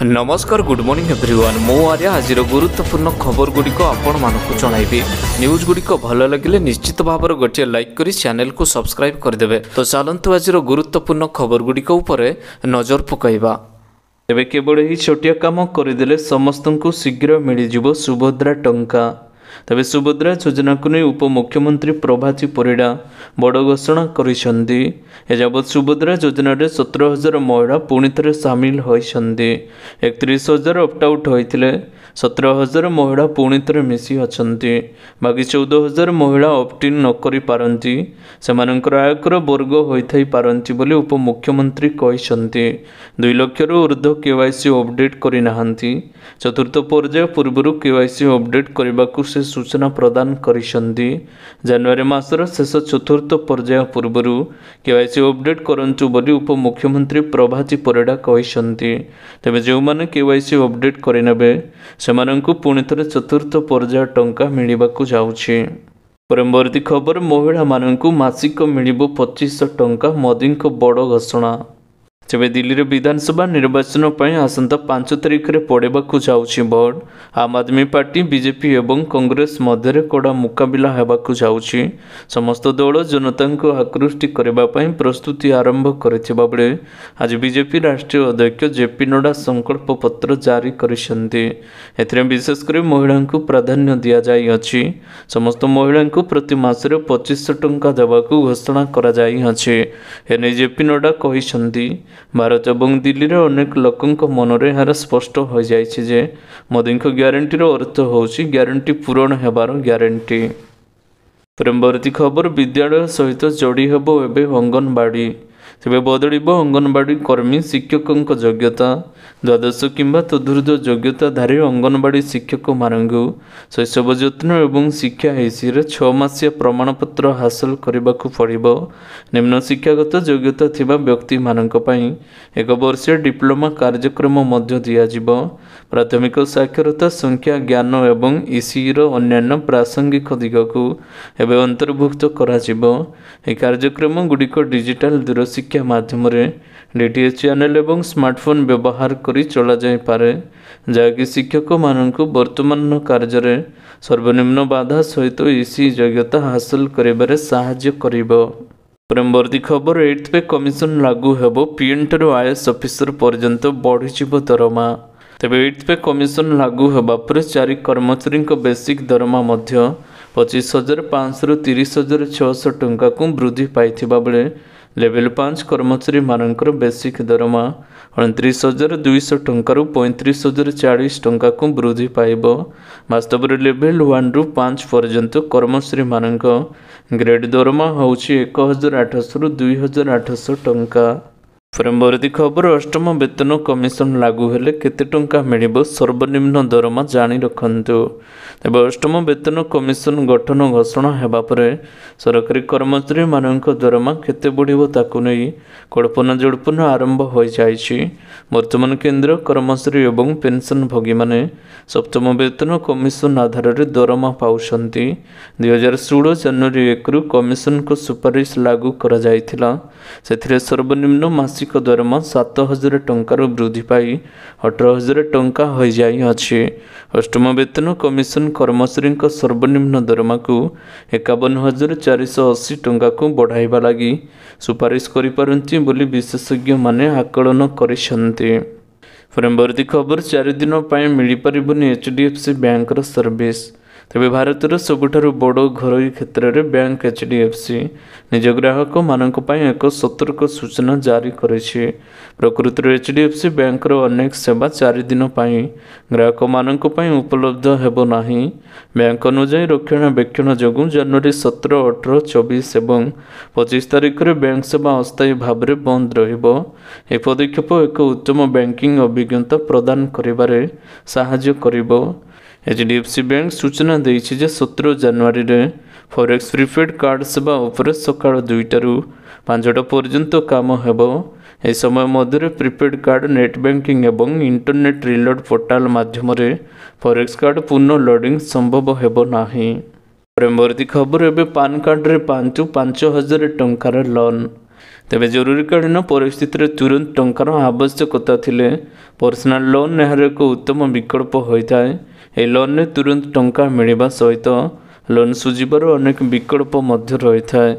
नमस्कार good morning everyone मो आर्या आज गुरुत्वपूर्ण खबर गुड़िक आपण मानक जणाइबी न्यूज गुड़िक भल लगे निश्चित भाव गोटे लाइक करी चैनल को सब्सक्राइब करदे। तो चलतु आज गुरुत्वपूर्ण खबर गुड़िक उपरे नजर पकाइबा। तेबे केवल यही छोटिया काम करदेले समस्त को शीघ्र मिल सुभद्रा टंका। तेबे सुभद्रा योजना को नहीं उपमुख्यमंत्री प्रभाती परिड़ा बड़ घोषणा करिसेंती। एजावत सुभद्रा योजना 17,000 महिला पुणी थे सामिल होइछंती। 31,000 ऑप्टआउट होइतिले 17,000 महिला पुणी थे मिसी अछंती। बाकी 14,000 महिला ऑप्टिन न करि पारंती सेमानकर आयकर वर्ग होइथाइ पारंती बोली उपमुख्यमंत्री कहिसेंती। 2 लाख रु ऊर्ध्व केवाईसी अपडेट करि नाहंती। चतुर्थ पर्याय पूर्व केवाईसी अपडेट करबाकू से सूचना प्रदान करिसेंती। जनवरी मासर शेष चतुर्थ पर्याय पूर्व केवाईसी अपडेट करंतु बोली उपमुख्यमंत्री प्रभाती परिड़ा कहिसेंती। तेबे जो माने केवाईसी अपडेट करिनेबे सेमानंकु पुणी थरे चतुर्थ पर्याय टंका मिलिबाकू जाउछि। परवर्ती खबर महिला मानंकु मासिक मिलिबो 2500 टंका मोदी को बड़ घोषणा। तेबे दिल्ली रे विधानसभा निर्वाचन पर आसंता 5 तारिख में पड़ेबाकू जाउछि भोट। आम आदमी पार्टी बीजेपी एवं कांग्रेस मध्य कड़ा मुकाबिला हेबाकू जाउछि। समस्त दल जनता को आकृष्ट करबा पई प्रस्तुति आरंभ करथिबा बेले आज बीजेपी राष्ट्रीय अध्यक्ष जेपी नड्डा संकल्प पत्र जारी करिसेंती। एथरे विशेषकर महिला को प्राधान्य दिया जाई अछि। समस्त महिला को प्रति मासरे 2500 टंका देबाकू घोषणा करा जाई अछि। एने जेपी नड्डा कहिसेंती भारत और दिल्ली रे अनेक लोकंक मनरे यार स्पष्ट हो जाइछि जे मोदी ग्यारंटीर अर्थ होछि ग्यारंटी पूरण हेबार ग्यारंटी। परवर्ती खबर विद्यालय सहित जोड़ी हेबो एबे अंगनवाड़ी। तेबे बदलिबो अंगनवाड़ी कर्मी शिक्षकों योग्यता। द्वादश किंबा तदूर्ध्व योग्यताधारी अंगनवाड़ी शिक्षक मानंगु शैशव यत्न एवं शिक्षा हैसी 6 मासिया प्रमाणपत्र हासिल करबाकू पड़िबो। निम्न शिक्षागत योग्यता थिबा व्यक्ति मानक पई 1 वर्षीय डिप्लोमा कार्यक्रम मध्य दियाजिबो। प्राथमिक साक्षरता संख्या ज्ञान एवं ईसीईर अन्यान्य प्रासंगिक दिगकू एवं अंतर्भुक्त कराजिबो। ए कार्यक्रम गुड़िक डिजिटल दूरशिक्षा माध्यम डीटीएच चैनल एवं स्मार्टफोन व्यवहार करी चला जाय पारे जहाँकि शिक्षक मानक वर्तमान कार्य सर्वनिम्न बाधा सहित ईसी योग्यता हासिल करिबारे साहाय्य करिबो। परवर्ती खबर 8th पे कमिशन लागू हेबो। पीएन ठारू आईएएस ऑफिसर पर्यंत बढ़िजिबो दरमा। तेबे 8th पे कमिशन लागू हेबा पर 4 कर्मचारी बेसिक दरमा मध्य 25,500 रु 30,600 टंका को वृद्धि पाइथिबा बेले लेवल 5 कर्मचारी मानकर बेसिक दरमा 29,200 टंका रु 35,040 टंका को वृद्धि पाइबो। वास्तव में लेवल 1 रु 5 पर्यंत कर्मचारी मानक ग्रेड दरमा होउछि 1,800 रु 2,800 टंका। परवर्ती खबर अष्टम वेतन कमिशन लागू हेले केते टंका मिलिबो सर्वनिम्न दरमा जानी रखंतु। तेबे अष्टम वेतन कमिशन गठन घोषणा हेबा परे सरकारी कर्मचारी मानक दरमा केते बढ़िबो ताकू नै कल्पना जल्पना आरंभ हो जाइछि। वर्तमान केंद्र कर्मचारी एवं पेंशन भोगी माने सप्तम वेतन कमिशन आधार रे दरमा पाउछंती। 2016 जनवरी 1 रु कमिशन को सुपारिश लागू करा जायथिला। सेथिरे सर्वनिम्न मासिक दरमा 7,000 टंकार वृद्धि पाई 18,000 टंका हो जाई अछि। अष्टम वेतन कमिशन कर्मचारी सर्वनिम्न दरमा को 51,480 टंका को बढ़ाइबा लगी सुपारिश करि पारंती बोली विशेषज्ञ माने आकलन करिसेंती। परवर्ती खबर 4 दिन पई मिली परिबनी एचडीएफसी बैंक रो सर्विस। तेबे भारतर सबुठारु बड़ घरोई क्षेत्र में बैंक एचडीएफसी निज ग्राहक मानक पई एक सतर्क सूचना जारी करिछि। प्रकृति में एचडीएफसी बैंक रो अनेक सेवा 4 दिन पई ग्राहक मानक पई उपलब्ध हेबो नाही। बैंक अनुसार रक्षणाबेक्षण जोगु जनवरी 17, 18, 24 एवं 25 तारिख रे बैंक सेवा अस्थायी भाव में बंद रहिबो। ए पदक्षेप एक उत्तम बैंकिंग अभिज्ञता प्रदान करिबारे साहाय्य करिबो। एचडीएफसी बैंक सूचना देइछि जे 17 जनवरी रे फॉरेक्स प्रीपेड कार्ड सेवा उपरे सकाळ 2टा रु 5टा पर्यंत काम हेबो। ए समय मध्य प्रीपेड कार्ड नेट बैंकिंग एवं इंटरनेट रिलोड पोर्टाल माध्यम फॉरेक्स कार्ड पुनः लोडिंग संभव हेबो नाही। परवर्ती खबर एबे पान कार्ड रे 5,000 टंकार लोन। ତେବେ ଜରୁରୀକାଳୀନ ପରିସ୍ଥିତିରେ ତୁରନ୍ତ ଟଙ୍କାର ଆବଶ୍ୟକତା ଥିଲେ ପର୍ସନାଲ ଲୋନ୍ ଏହାର ଏକ ଉତ୍ତମ ବିକଳ୍ପ ହୋଇଥାଏ। ଏହି ଲୋନ୍ରେ ତୁରନ୍ତ ଟଙ୍କା ମିଳିବା ସହିତ ଲୋନ୍ ସୁଝିବାର ଅନେକ ବିକଳ୍ପ ମଧ୍ୟ ରହିଥାଏ।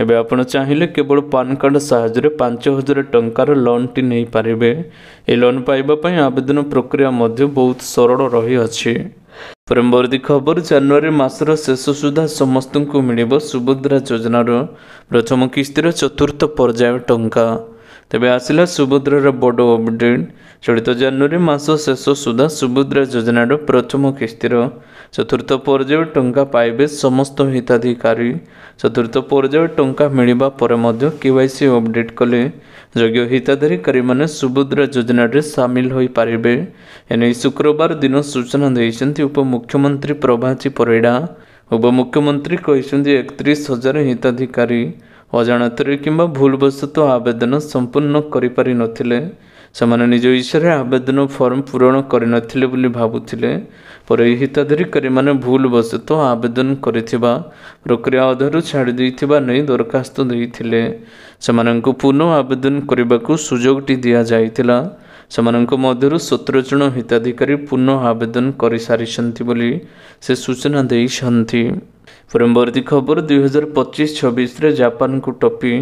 ଏବେ ଆପଣ ଚାହିଁଲେ କେବଳ ପାନ୍ କାର୍ଡ଼ ସାହାଯ୍ୟରେ 5,000 ଟଙ୍କାର ଲୋନ୍ଟି ନେଇପାରିବେ। ଏହି ଲୋନ୍ ପାଇବା ପାଇଁ ଆବେଦନ ପ୍ରକ୍ରିୟା ମଧ୍ୟ ବହୁତ ସରଳ ରହିଅଛି। ପରବର୍ତ୍ତୀ ଖବର, ଜାନୁଆରୀ ମାସର ଶେଷ ସୁଦ୍ଧା ସମସ୍ତଙ୍କୁ ମିଳିବ ସୁଭଦ୍ରା ଯୋଜନାର ପ୍ରଥମ କିସ୍ତିର ଚତୁର୍ଥ ପର୍ଯ୍ୟାୟ ଟଙ୍କା। ତେବେ ଆସିଲା ସୁଭଦ୍ରାର ବଡ଼ ଅପଡେଟ୍। ଚଳିତ ଜାନୁଆରୀ ମାସ ଶେଷ ସୁଦ୍ଧା ସୁଭଦ୍ରା ଯୋଜନାର ପ୍ରଥମ କିସ୍ତିର ଚତୁର୍ଥ ପର୍ଯ୍ୟାୟ ଟଙ୍କା ପାଇବେ ସମସ୍ତ ହିତାଧିକାରୀ। ଚତୁର୍ଥ ପର୍ଯ୍ୟାୟ ଟଙ୍କା ମିଳିବା ପରେ ମଧ୍ୟ KYC ଅପଡେଟ୍ କଲେ ଯୋଗ୍ୟ ହିତାଧିକାରୀମାନେ ସୁଭଦ୍ରା ଯୋଜନାରେ ସାମିଲ ହୋଇପାରିବେ। ଏନେଇ ଶୁକ୍ରବାର ଦିନ ସୂଚନା ଦେଇଛନ୍ତି ଉପମୁଖ୍ୟମନ୍ତ୍ରୀ ପ୍ରଭାତୀ ପରିଡ଼ା। ଉପମୁଖ୍ୟମନ୍ତ୍ରୀ କହିଛନ୍ତି 31,000 ହିତାଧିକାରୀ ଅଜାଣତରେ କିମ୍ବା ଭୁଲବଶତଃ ଆବେଦନ ସମ୍ପୂର୍ଣ୍ଣ କରିପାରିନଥିଲେ। ସେମାନେ ନିଜ ଇଚ୍ଛାରେ ଆବେଦନ ଫର୍ମ ପୂରଣ କରିନଥିଲେ ବୋଲି ଭାବୁଥିଲେ। ପରେ ଏହି ହିତାଧିକାରୀମାନେ ଭୁଲବଶତଃ ଆବେଦନ କରିଥିବା ପ୍ରକ୍ରିୟା ଅଧାରୁ ଛାଡ଼ି ଦେଇଥିବା ନେଇ ଦରଖାସ୍ତ ଦେଇଥିଲେ। ସେମାନଙ୍କୁ ପୁନଃ ଆବେଦନ କରିବାକୁ ସୁଯୋଗଟି ଦିଆଯାଇଥିଲା। ସେମାନଙ୍କ ମଧ୍ୟରୁ 17 ଜଣ ହିତାଧିକାରୀ ପୁନଃ ଆବେଦନ କରିସାରିଛନ୍ତି ବୋଲି ସେ ସୂଚନା ଦେଇଛନ୍ତି। ପରବର୍ତ୍ତୀ ଖବର, 2025-26ରେ ଜାପାନକୁ ଟପି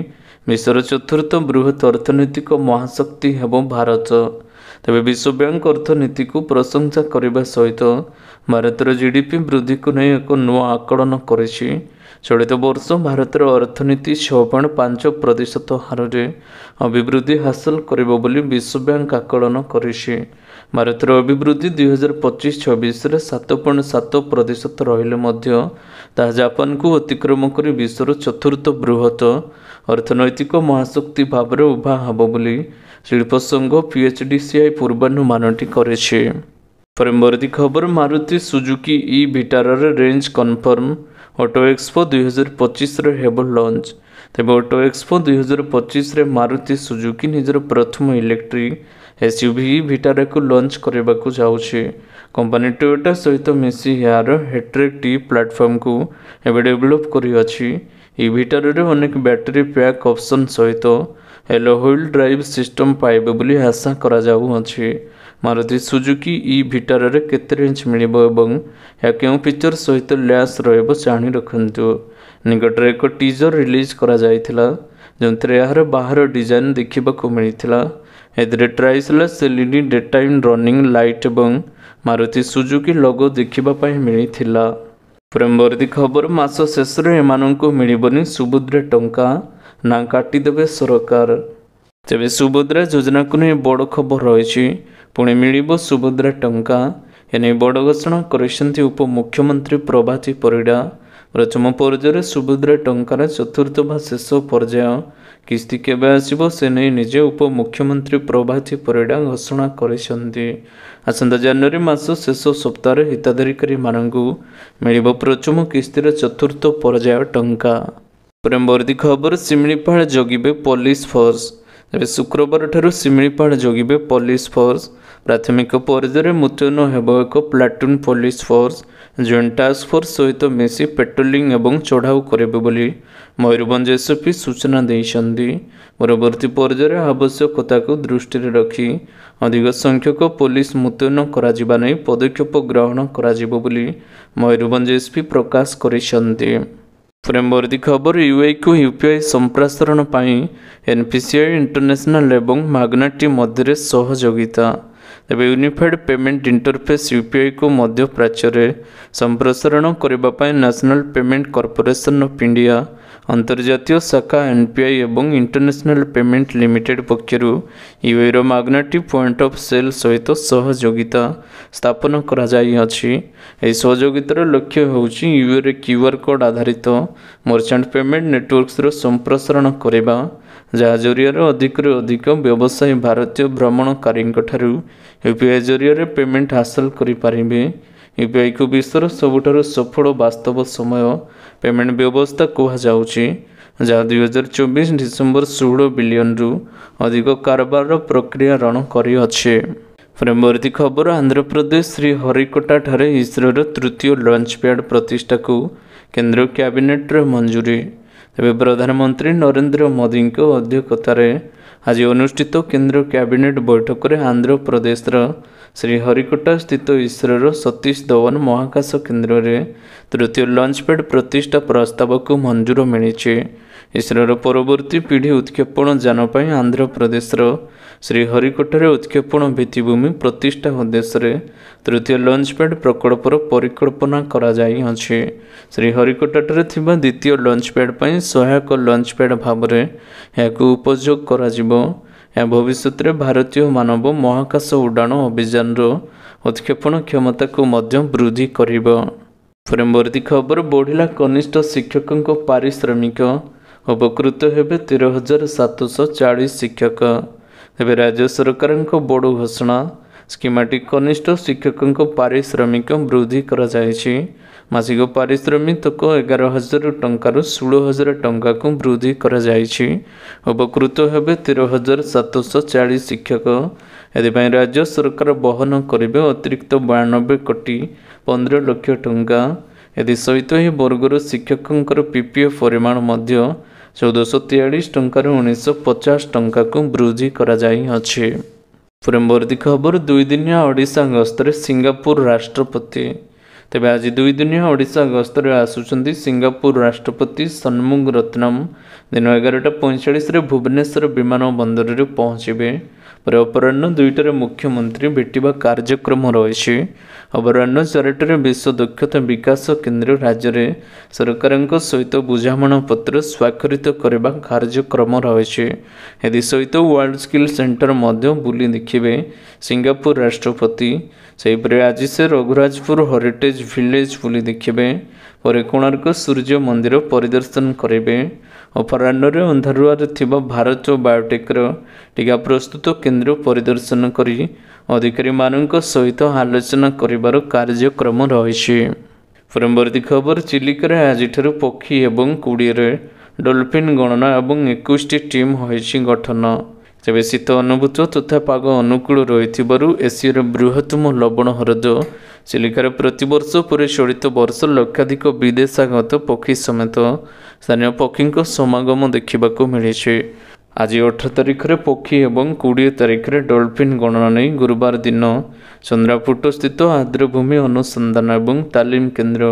ବିଶ୍ୱର ଚତୁର୍ଥ ବୃହତ ଅର୍ଥନୈତିକ ମହାଶକ୍ତି ହେବ ଭାରତ। ତେବେ ବିଶ୍ୱବ୍ୟାଙ୍କ ଅର୍ଥନୀତିକୁ ପ୍ରଶଂସା କରିବା ସହିତ ଭାରତର GDP ବୃଦ୍ଧିକୁ ନେଇ ଏକ ନୂଆ ଆକଳନ କରିଛି। ଚଳିତ ବର୍ଷ ଭାରତର ଅର୍ଥନୀତି 6.5% ହାରରେ ଅଭିବୃଦ୍ଧି ହାସଲ କରିବ ବୋଲି ବିଶ୍ୱବ୍ୟାଙ୍କ ଆକଳନ କରିଛି। ଭାରତର ଅଭିବୃଦ୍ଧି 2025-26ରେ 7.7% ରହିଲେ ମଧ୍ୟ ତାହା ଜାପାନକୁ ଅତିକ୍ରମ କରି ବିଶ୍ୱର ଚତୁର୍ଥ ବୃହତ ଅର୍ଥନୈତିକ ମହାଶକ୍ତି ଭାବରେ ଉଭା ହେବ ବୋଲି ଶିଳ୍ପ ସଂଘ PHDCI ପୂର୍ବାନୁମାନଟି କରିଛି। ପରବର୍ତ୍ତୀ ଖବର, ମାରୁତି ସୁଜୁକି ଇ-ଭିଟାରାର ରେଞ୍ଜ କନଫର୍ମ। ଅଟୋ ଏକ୍ସପୋ 2025ରେ ହେବ ଲଞ୍ଚ। ତେବେ ଅଟୋ ଏକ୍ସପୋ 2025ରେ ମାରୁତି ସୁଜୁକି ନିଜର ପ୍ରଥମ ଇଲେକ୍ଟ୍ରିକ୍ SUV ଇ-ଭିଟାରାକୁ ଲଞ୍ଚ କରିବାକୁ ଯାଉଛି। କମ୍ପାନୀ ଟୋୟୋଟା ସହିତ ମିଶି ଏହାର ହେଟ୍ରେକ୍ T ପ୍ଲାଟଫର୍ମକୁ ଏବେ ଡେଭେଲପ୍ କରିଅଛି। ଇ-ଭିଟାରାରେ ଅନେକ ବ୍ୟାଟେରୀ ପ୍ୟାକ୍ ଅପସନ୍ ସହିତ ଏଲୋ-ହୁଇଲ୍ ଡ୍ରାଇଭ୍ ସିଷ୍ଟମ ପାଇବେ ବୋଲି ଆଶା କରାଯାଉଅଛି। ମାରୁତି ସୁଜୁକି ଇ-ଭିଟାରାରେ କେତେ ରେଞ୍ଜ ମିଳିବ ଏବଂ ଏହା କେଉଁ ଫିଚର ସହିତ ଲ୍ୟାସ୍ ରହିବ ଜାଣି ରଖନ୍ତୁ। ନିକଟରେ ଏକ ଟିଜର ରିଲିଜ୍ କରାଯାଇଥିଲା ଯେଉଁଥିରେ ଏହାର ବାହାର ଡିଜାଇନ୍ ଦେଖିବାକୁ ମିଳିଥିଲା। ଏଥିରେ ଟ୍ରାଇସ୍ଲାସ୍ LED ଡେ-ଟାଇମ୍ ରନିଂ ଲାଇଟ୍ ଏବଂ ମାରୁତି ସୁଜୁକି ଲୋଗୋ ଦେଖିବା ପାଇଁ ମିଳିଥିଲା। ପରବର୍ତ୍ତୀ ଖବର, ମାସ ଶେଷରେ ଏମାନଙ୍କୁ ମିଳିବନି ସୁଭଦ୍ରା ଟଙ୍କା, ନା କାଟିଦେବେ ସରକାର। ତେବେ ସୁଭଦ୍ରା ଯୋଜନାକୁ ନେଇ ବଡ଼ ଖବର ରହିଛି। ପୁଣି ମିଳିବ ସୁଭଦ୍ରା ଟଙ୍କା। ଏନେଇ ବଡ଼ ଘୋଷଣା କରିଛନ୍ତି ଉପମୁଖ୍ୟମନ୍ତ୍ରୀ ପ୍ରଭାତୀ ପରିଡ଼ା। ପ୍ରଥମ ପର୍ଯ୍ୟାୟରେ ସୁଭଦ୍ରା ଟଙ୍କାର ଚତୁର୍ଥ ବା ଶେଷ ପର୍ଯ୍ୟାୟ କିସ୍ତି କେବେ ଆସିବ ସେ ନେଇ ନିଜେ ଉପମୁଖ୍ୟମନ୍ତ୍ରୀ ପ୍ରଭାତୀ ପରିଡ଼ା ଘୋଷଣା କରିଛନ୍ତି। ଆସନ୍ତା ଜାନୁଆରୀ ମାସ ଶେଷ ସପ୍ତାହରେ ହିତାଧିକାରୀମାନଙ୍କୁ ମିଳିବ ପ୍ରଥମ କିସ୍ତିର ଚତୁର୍ଥ ପର୍ଯ୍ୟାୟ ଟଙ୍କା। ପରବର୍ତ୍ତୀ ଖବର, ଶିମିଳିପାଳ ଜଗିବେ ପୋଲିସ ଫୋର୍ସ। ତେବେ ଶୁକ୍ରବାରଠାରୁ ଶିମିଳିପାଳ ଜଗିବେ ପୋଲିସ ଫୋର୍ସ। ପ୍ରାଥମିକ ପର୍ଯ୍ୟାୟରେ ମୁତୟନ ହେବ ଏକ platoon police force joint task force ସହିତ ମିଶି ପେଟ୍ରୋଲିଂ ଏବଂ ଚଢ଼ାଉ କରିବେ ବୋଲି ମୟୂରଭଞ୍ଜ SOP ସୂଚନା ଦେଇଛନ୍ତି। ପରବର୍ତ୍ତୀ ପର୍ଯ୍ୟାୟରେ ଆବଶ୍ୟକତାକୁ ଦୃଷ୍ଟିରେ ରଖି ଅଧିକ ସଂଖ୍ୟକ ପୋଲିସ ମୁତୟନ କରାଯିବା ନେଇ ପଦକ୍ଷେପ ଗ୍ରହଣ କରାଯିବ ବୋଲି ମୟୂରଭଞ୍ଜ SP ପ୍ରକାଶ କରିଛନ୍ତି। ପରବର୍ତ୍ତୀ ଖବର, UIକୁ UPI ସମ୍ପ୍ରସାରଣ ପାଇଁ NPCI ଇଣ୍ଟରନ୍ୟାସନାଲ ଏବଂ ମାଗ୍ନାଟି ମଧ୍ୟରେ ସହଯୋଗିତା। ତେବେ ୟୁନିଫାଏଡ୍ ପେମେଣ୍ଟ ଇଣ୍ଟରଫେସ୍ UPIକୁ ମଧ୍ୟପ୍ରାଚ୍ୟରେ ସମ୍ପ୍ରସାରଣ କରିବା ପାଇଁ national payment corporation of India ଅନ୍ତର୍ଜାତୀୟ ଶାଖା NPI ଏବଂ ଇଣ୍ଟରନ୍ୟାସନାଲ ପେମେଣ୍ଟ ଲିମିଟେଡ୍ ପକ୍ଷରୁ UIର ମାଗ୍ନାଟି ପଏଣ୍ଟ ଅଫ୍ ସେଲ୍ ସହିତ ସହଯୋଗିତା ସ୍ଥାପନ କରାଯାଇଅଛି। ଏହି ସହଯୋଗିତାର ଲକ୍ଷ୍ୟ ହେଉଛି UIରେ QR କୋଡ୍ ଆଧାରିତ ମର୍ଚାଣ୍ଟ ପେମେଣ୍ଟ ନେଟୱାର୍କସର ସମ୍ପ୍ରସାରଣ କରିବା, ଯାହା ଜରିଆରେ ଅଧିକରୁ ଅଧିକ ବ୍ୟବସାୟୀ ଭାରତୀୟ ଭ୍ରମଣକାରୀଙ୍କଠାରୁ UPI ଜରିଆରେ ପେମେଣ୍ଟ ହାସଲ କରିପାରିବେ। UPIକୁ ବିଶ୍ୱର ସବୁଠାରୁ ସଫଳ ବାସ୍ତବ ସମୟ ପେମେଣ୍ଟ ବ୍ୟବସ୍ଥା କୁହାଯାଉଛି, ଯାହା 2024 ଡିସେମ୍ବର 16 ବିଲିୟନରୁ ଅଧିକ କାରବାରର ପ୍ରକ୍ରିୟାରଣ କରିଅଛି। ପରବର୍ତ୍ତୀ ଖବର, ଆନ୍ଧ୍ରପ୍ରଦେଶ ଶ୍ରୀହରିକୋଟାଠାରେ ଇସ୍ରୋର ତୃତୀୟ ଲଞ୍ଚ ପ୍ୟାଡ୍ ପ୍ରତିଷ୍ଠାକୁ କେନ୍ଦ୍ର କ୍ୟାବିନେଟ୍ର ମଞ୍ଜୁରୀ। ତେବେ ପ୍ରଧାନମନ୍ତ୍ରୀ ନରେନ୍ଦ୍ର ମୋଦିଙ୍କ ଅଧ୍ୟକ୍ଷତାରେ ଆଜି ଅନୁଷ୍ଠିତ କେନ୍ଦ୍ର କ୍ୟାବିନେଟ୍ ବୈଠକରେ ଆନ୍ଧ୍ରପ୍ରଦେଶର ଶ୍ରୀହରିକୋଟା ସ୍ଥିତ ଇସ୍ରୋର ସତୀଶ ଧୱନ ମହାକାଶ କେନ୍ଦ୍ରରେ ତୃତୀୟ ଲଞ୍ଚପ୍ୟାଡ୍ ପ୍ରତିଷ୍ଠା ପ୍ରସ୍ତାବକୁ ମଞ୍ଜୁର ମିଳିଛି। ଇସ୍ରୋର ପରବର୍ତ୍ତୀ ପିଢ଼ି ଉତ୍କ୍ଷେପଣ ଯାନ ପାଇଁ ଆନ୍ଧ୍ରପ୍ରଦେଶର ଶ୍ରୀହରିକୋଟାରେ ଉତ୍କ୍ଷେପଣ ଭିତ୍ତିଭୂମି ପ୍ରତିଷ୍ଠା ଉଦ୍ଦେଶ୍ୟରେ ତୃତୀୟ ଲଞ୍ଚପ୍ୟାଡ୍ ପ୍ରକଳ୍ପର ପରିକଳ୍ପନା କରାଯାଇଅଛି। ଶ୍ରୀହରିକୋଟାଠାରେ ଥିବା ଦ୍ୱିତୀୟ ଲଞ୍ଚପ୍ୟାଡ୍ ପାଇଁ ସହାୟକ ଲଞ୍ଚପ୍ୟାଡ୍ ଭାବରେ ଏହାକୁ ଉପଯୋଗ କରାଯିବ। ଏହା ଭବିଷ୍ୟତରେ ଭାରତୀୟ ମାନବ ମହାକାଶ ଉଡ଼ାଣ ଅଭିଯାନର ଉତ୍କ୍ଷେପଣ କ୍ଷମତାକୁ ମଧ୍ୟ ବୃଦ୍ଧି କରିବ। ପରବର୍ତ୍ତୀ ଖବର ବଢ଼ିଲା କନିଷ୍ଠ ଶିକ୍ଷକଙ୍କ ପାରିଶ୍ରମିକ, ଉପକୃତ ହେବେ 13,740 ଶିକ୍ଷକ। ତେବେ ରାଜ୍ୟ ସରକାରଙ୍କ ବଡ଼ ଘୋଷଣା, ସ୍କିମାଟିକ୍ କନିଷ୍ଠ ଶିକ୍ଷକଙ୍କ ପାରିଶ୍ରମିକ ବୃଦ୍ଧି କରାଯାଇଛି। ମାସିକ ପାରିଶ୍ରମିକ 11,000 ଟଙ୍କାରୁ 16,000 ଟଙ୍କାକୁ ବୃଦ୍ଧି କରାଯାଇଛି। ଉପକୃତ ହେବେ 13,740 ଶିକ୍ଷକ। ଏଥିପାଇଁ ରାଜ୍ୟ ସରକାର ବହନ କରିବେ ଅତିରିକ୍ତ 92 କୋଟି 15 ଲକ୍ଷ ଟଙ୍କା। ଏଥିସହିତ ଏହି ବର୍ଗର ଶିକ୍ଷକଙ୍କର ପିପିଏଫ୍ ପରିମାଣ ମଧ୍ୟ 1,443 ଟଙ୍କାରୁ 1,950 ଟଙ୍କାକୁ ବୃଦ୍ଧି କରାଯାଇଅଛି। ପରବର୍ତ୍ତୀ ଖବର, 2 ଦିନିଆ ଓଡ଼ିଶା ଗସ୍ତରେ ସିଙ୍ଗାପୁର ରାଷ୍ଟ୍ରପତି। ତେବେ ଆଜି 2 ଦିନିଆ ଓଡ଼ିଶା ଗସ୍ତରେ ଆସୁଛନ୍ତି ସିଙ୍ଗାପୁର ରାଷ୍ଟ୍ରପତି ସନ୍ମୁଗରତ୍ନମ୍। ଦିନ 11:45ରେ ଭୁବନେଶ୍ୱର ବିମାନ ବନ୍ଦରରେ ପହଞ୍ଚିବେ। ପରେ ଅପରାହ୍ନ 2ଟାରେ ମୁଖ୍ୟମନ୍ତ୍ରୀ ଭେଟିବା କାର୍ଯ୍ୟକ୍ରମ ରହିଛି। ଅପରାହ୍ନ 4ଟାରେ ବିଶ୍ୱ ଦକ୍ଷତା ବିକାଶ କେନ୍ଦ୍ର ରାଜ୍ୟରେ ସରକାରଙ୍କ ସହିତ ବୁଝାମଣାପତ୍ର ସ୍ୱାକ୍ଷରିତ କରିବା କାର୍ଯ୍ୟକ୍ରମ ରହିଛି। ଏଥିସହିତ ୱାର୍ଲଡ ସ୍କିଲ୍ ସେଣ୍ଟର ମଧ୍ୟ ବୁଲି ଦେଖିବେ ସିଙ୍ଗାପୁର ରାଷ୍ଟ୍ରପତି। ସେହିପରି ଆଜି ସେ ରଘୁରାଜପୁର ହେରିଟେଜ୍ ଭିଲେଜ୍ ବୁଲି ଦେଖିବେ। ପରେ କୋଣାର୍କ ସୂର୍ଯ୍ୟ ମନ୍ଦିର ପରିଦର୍ଶନ କରିବେ। ଅପରାହ୍ନରେ ଅନ୍ଧାରୁଆରେ ଥିବା ଭାରତ ବାୟୋଟେକ୍ର ଟିକା ପ୍ରସ୍ତୁତ କେନ୍ଦ୍ର ପରିଦର୍ଶନ କରି ଅଧିକାରୀମାନଙ୍କ ସହିତ ଆଲୋଚନା କରିବାର କାର୍ଯ୍ୟକ୍ରମ ରହିଛି। ପରବର୍ତ୍ତୀ ଖବର, ଚିଲିକାରେ ଆଜିଠାରୁ ପକ୍ଷୀ ଏବଂ 20ରେ ଡଲଫିନ୍ ଗଣନା ଏବଂ 21ଟି ଟିମ୍ ହୋଇଛି ଗଠନ। ତେବେ ଶୀତ ଅନୁଭୂତ ତଥା ପାଗ ଅନୁକୂଳ ରହିଥିବାରୁ ଏସିଆର ବୃହତ୍ତମ ଲବଣ ହ୍ରଦ ଚିଲିକାରେ ପ୍ରତିବର୍ଷ ପରି ଚଳିତ ବର୍ଷ ଲକ୍ଷାଧିକ ବିଦେଶାଗତ ପକ୍ଷୀ ସମେତ ସ୍ଥାନୀୟ ପକ୍ଷୀଙ୍କ ସମାଗମ ଦେଖିବାକୁ ମିଳିଛି। ଆଜି 18 ତାରିଖରେ ପକ୍ଷୀ ଏବଂ 20 ତାରିଖରେ ଡଲଫିନ୍ ଗଣନା ନେଇ ଗୁରୁବାର ଦିନ ଚନ୍ଦ୍ରାପୁଟସ୍ଥିତ ଆର୍ଦ୍ରଭୂମି ଅନୁସନ୍ଧାନ ଏବଂ ତାଲିମ କେନ୍ଦ୍ର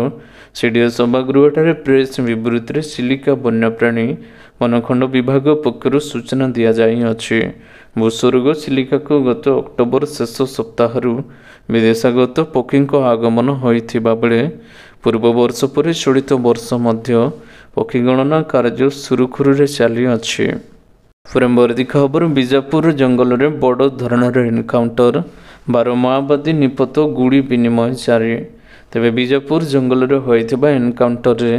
ସିଡିଓ ସଭାଗୃହଠାରେ ପ୍ରେସ୍ ବିବୃତ୍ତିରେ ଚିଲିକା ବନ୍ୟପ୍ରାଣୀ ବନଖଣ୍ଡ ବିଭାଗ ପକ୍ଷରୁ ସୂଚନା ଦିଆଯାଇଅଛି। ଭୂସ୍ୱର୍ଗ ଚିଲିକାକୁ ଗତ ଅକ୍ଟୋବର ଶେଷ ସପ୍ତାହରୁ ବିଦେଶାଗତ ପକ୍ଷୀଙ୍କ ଆଗମନ ହୋଇଥିବା ବେଳେ ପୂର୍ବ ବର୍ଷ ପରି ଚଳିତ ବର୍ଷ ମଧ୍ୟ ପକ୍ଷୀ ଗଣନା କାର୍ଯ୍ୟ ସୁରୁଖୁରୁରେ ଚାଲିଅଛି। ପରବର୍ତ୍ତୀ ଖବର, ବିଜାପୁର ଜଙ୍ଗଲରେ ବଡ଼ ଧରଣର ଏନ୍କାଉଣ୍ଟର, 12 ମାଓବାଦୀ ନିପତ, ଗୁଳି ବିନିମୟ ଜାରି। ତେବେ ବିଜାପୁର ଜଙ୍ଗଲରେ ହୋଇଥିବା ଏନ୍କାଉଣ୍ଟରରେ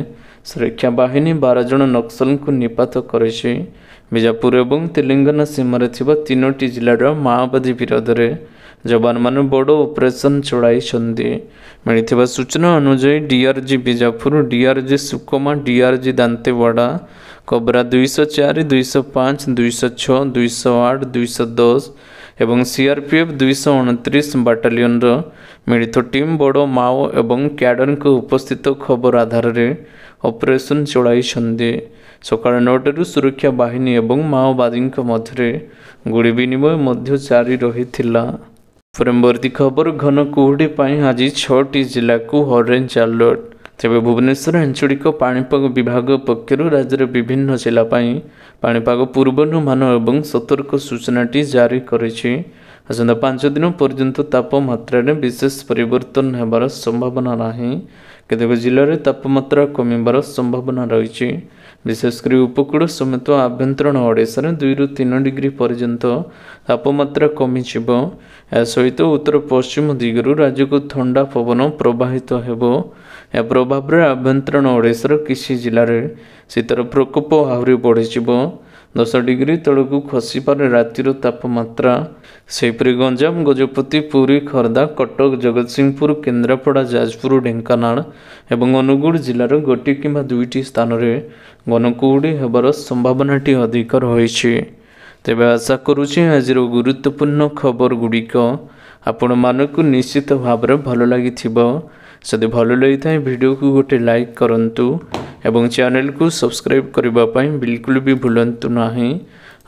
ସୁରକ୍ଷା ବାହିନୀ 12 ଜଣ ନକ୍ସଲଙ୍କୁ ନିପାତ କରିଛି। ବିଜାପୁର ଏବଂ ତେଲେଙ୍ଗାନା ସୀମାରେ ଥିବା 3ଟି ଜିଲ୍ଲାର ମାଓବାଦୀ ବିରୋଧରେ ଯବାନମାନେ ବଡ଼ ଅପରେସନ୍ ଚଳାଇଛନ୍ତି। ମିଳିଥିବା ସୂଚନା ଅନୁଯାୟୀ DRG Bijapur, DRG Sukma, DRG Dantewada, cobra 204, 205, 206, 208, 210 ଏବଂ ସିଆର୍ପିଏଫ୍ 229 ବାଟାଲିୟନର ମିଳିତ ଟିମ୍ ବଡ଼ ମାଓ ଏବଂ କ୍ୟାଡରଙ୍କ ଉପସ୍ଥିତ ଖବର ଆଧାରରେ ଅପରେସନ୍ ଚଳାଇଛନ୍ତି। ସକାଳ 9ଟାରୁ ସୁରକ୍ଷା ବାହିନୀ ଏବଂ ମାଓବାଦୀଙ୍କ ମଧ୍ୟରେ ଗୁଳି ବିନିମୟ ମଧ୍ୟ ଜାରି ରହିଥିଲା। ପରବର୍ତ୍ତୀ ଖବର, ଘନ କୁହୁଡ଼ି ପାଇଁ ଆଜି 6ଟି ଜିଲ୍ଲାକୁ ଅରେଞ୍ଜ ଆଲର୍ଟ। ତେବେ ଭୁବନେଶ୍ୱର ଆଞ୍ଚଳିକ ପାଣିପାଗ ବିଭାଗ ପକ୍ଷରୁ ରାଜ୍ୟର ବିଭିନ୍ନ ଜିଲ୍ଲା ପାଇଁ ପାଣିପାଗ ପୂର୍ବାନୁମାନ ଏବଂ ସତର୍କ ସୂଚନାଟି ଜାରି କରିଛି। ଆସନ୍ତା 5 ଦିନ ପର୍ଯ୍ୟନ୍ତ ତାପମାତ୍ରାରେ ବିଶେଷ ପରିବର୍ତ୍ତନ ହେବାର ସମ୍ଭାବନା ନାହିଁ। କେତେକ ଜିଲ୍ଲାରେ ତାପମାତ୍ରା କମିବାର ସମ୍ଭାବନା ରହିଛି। ବିଶେଷ କରି ଉପକୂଳ ସମେତ ଆଭ୍ୟନ୍ତରୀଣ ଓଡ଼ିଶାରେ 2ରୁ 3 ଡିଗ୍ରୀ ପର୍ଯ୍ୟନ୍ତ ତାପମାତ୍ରା କମିଯିବ। ଏହା ସହିତ ଉତ୍ତର ପଶ୍ଚିମ ଦିଗରୁ ରାଜ୍ୟକୁ ଥଣ୍ଡା ପବନ ପ୍ରବାହିତ ହେବ। ଏହା ପ୍ରଭାବରେ ଆଭ୍ୟନ୍ତରୀଣ ଓଡ଼ିଶାର କିଛି ଜିଲ୍ଲାରେ ଶୀତର ପ୍ରକୋପ ଆହୁରି ବଢ଼ିଯିବ। 10 ଡିଗ୍ରୀ ତଳକୁ ଖସିପାରେ ରାତିର ତାପମାତ୍ରା। ସେହିପରି ଗଞ୍ଜାମ, ଗଜପତି, ପୁରୀ, ଖୋର୍ଦ୍ଧା, କଟକ, ଜଗତସିଂହପୁର, କେନ୍ଦ୍ରାପଡ଼ା, ଯାଜପୁର, ଢେଙ୍କାନାଳ ଏବଂ ଅନୁଗୁଳ ଜିଲ୍ଲାର 1 କିମ୍ବା 2ଟି ସ୍ଥାନରେ ଘନ କୁହୁଡ଼ି ହେବାର ସମ୍ଭାବନାଟି ଅଧିକ ରହିଛି। ତେବେ ଆଶା କରୁଛି ଆଜିର ଗୁରୁତ୍ୱପୂର୍ଣ୍ଣ ଖବର ଗୁଡ଼ିକ ଆପଣମାନଙ୍କୁ ନିଶ୍ଚିତ ଭାବରେ ଭଲ ଲାଗିଥିବ। ଯଦି ଭଲ ଲାଗିଥାଏ ଭିଡ଼ିଓକୁ ଗୋଟେ ଲାଇକ୍ କରନ୍ତୁ एवं चैनल को सब्सक्राइब करने बिल्कुल भी भूलंतु नहीं।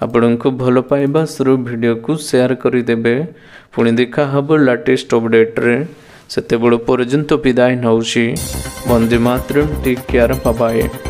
आपको भल पाइबा शुरू वीडियो को शेयर करदेवे। पुणी देखा हब लेटेस्ट अपडेट रे। सेते पर्यंत विदाय नौछि। Vande Mataram. Take care. Bye bye.